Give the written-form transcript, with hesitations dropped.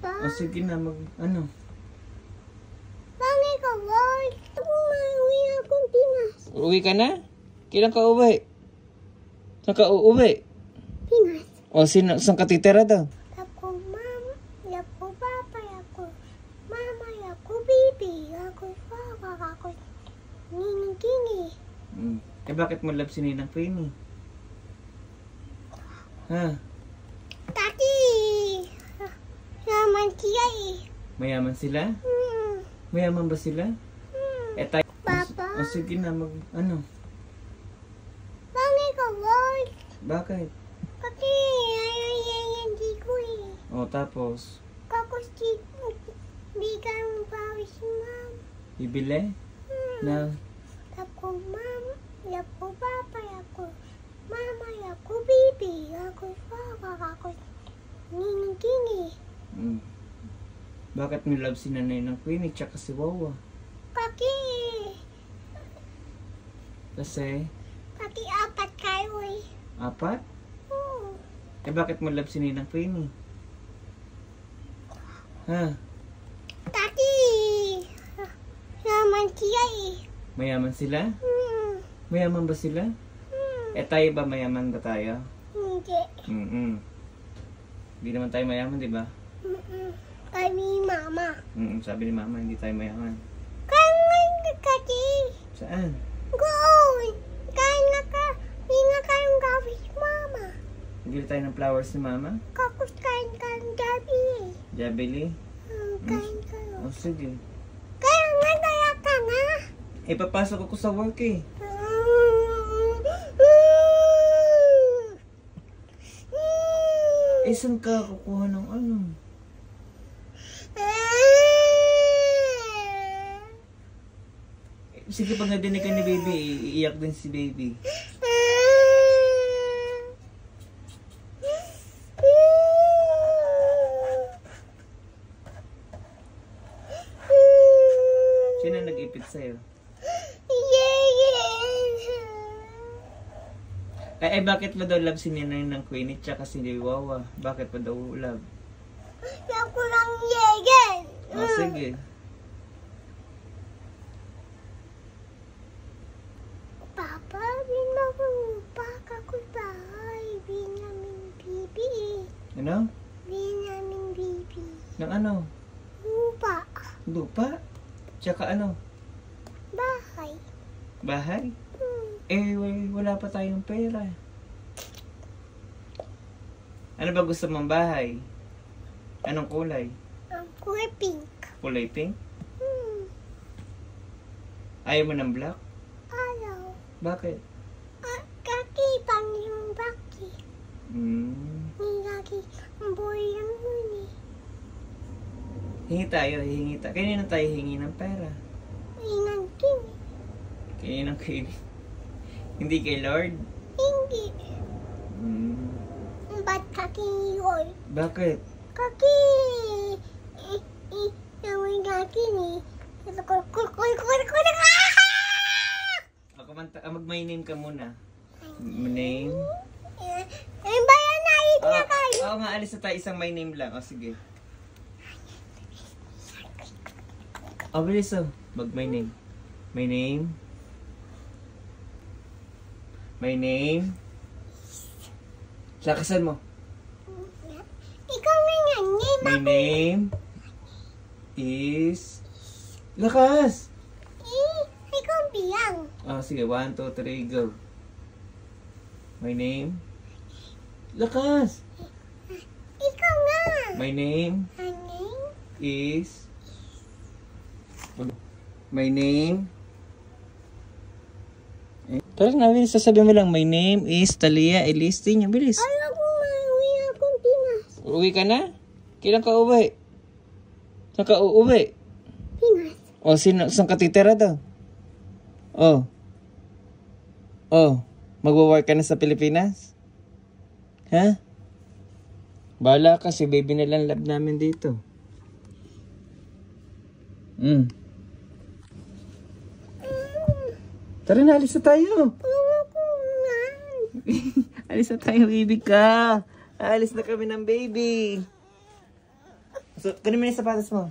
O sige na, ano? Bakit ka ba? Uwi akong Pinas. Uwi ka na? Kailan ka uwi? Saan ka uuwi? Pinas. O saan ka titira daw? Ako mama, ako papa, ako mama, ako baby, ako papa, ako Nini. Bakit mo love si Ninang Queenie? Ha? Tati! Naman siya eh. Mayaman sila? Mayaman ba sila? Tayo. Papa? O sige na, ano? Bakit ka ba? Bakit? Kasi hindi ko eh. O tapos? Kapos di ka mapawis si mama. Bibili? Na? Ako mama, ako papa, ako mama, ako baby, ako papa, ako Nini. Bakit mo love si Nanay ng Queenie tsaka si Wawa? Kasi? Pati apat kayo eh. Apat? Oo. Bakit mo love si Ninang Queenie? Ha? Tati! Naman siya eh. Mayaman sila? Mayaman ba sila? Tayo ba mayaman ba tayo? Hindi. Hindi naman tayo mayaman, di ba? Kami mama. Sabi ni Mama, hindi tayo mayaman. Kangan ka kasi. Saan? Goon! Kaya hindi nga kayong gawin si mama. Bili tayo ng flowers ni Mama? Kapos kain ka ng gabi eh. Jabili? Kain kayo. O sige. Kaya nga kaya ka nga. Papasok ako sa work eh. Saan ka kukuha ng ano? Sige, pag nadinig ka ni Baby, iiyak din si Baby. Sino nag-ipit sa'yo? Bakit mo daw love si Ninay ng Queenie tsaka si Wawa? Bakit mo daw love? Ako lang yegen. O sige. Papa, binabang ako bahay. Binamin bibi. Ano? Binamin bibi. Ng ano? Lupa. Lupa? Tsaka ano? Bahay. Bahay? Wala pa tayong pera. Ano ba gusto mong bahay? Anong kulay? Kulay pink. Kulay pink? Ayaw mo ng black? Ayaw. Bakit? Kaki pang yung baki. Nilagi ang boy lang yun eh. Hingi tayo. Kanina tayo hingi ng pera? Inang kini. Kaninang kainin? Hindi kay Lord? Hindi. Ba't kaki yun? Bakit? Kaki naman kaki ni. Ako mag-my name ka muna. Name? Ano ba yan? Nais na kayo? Oo nga, alis na tayo. Isang my name lang. O sige. Bilis mag-my name. My name? My name? Lakasan mo. Ikaw na yan. My name is... Lakas! Ikaw biyang. Sige. 1, 2, 3, go. My name? Lakas! Ikaw nga. My name is... My name... Tara na, bilis. Sasabihin mo lang, my name is Talia Elistin. Bilis. Alam ko uwi akong Pinas. Uwi ka na? Kailan ka uwi? Saan ka uuwi? Pinas. O, saan ka titira daw? Magwo-work ka na sa Pilipinas? Ha? Bahala ka, si Baby na lang love namin dito. Tara na, alis na tayo. Alis na tayo, baby ka. Alis na kami ng baby. So, kunin mo yung sapatos mo.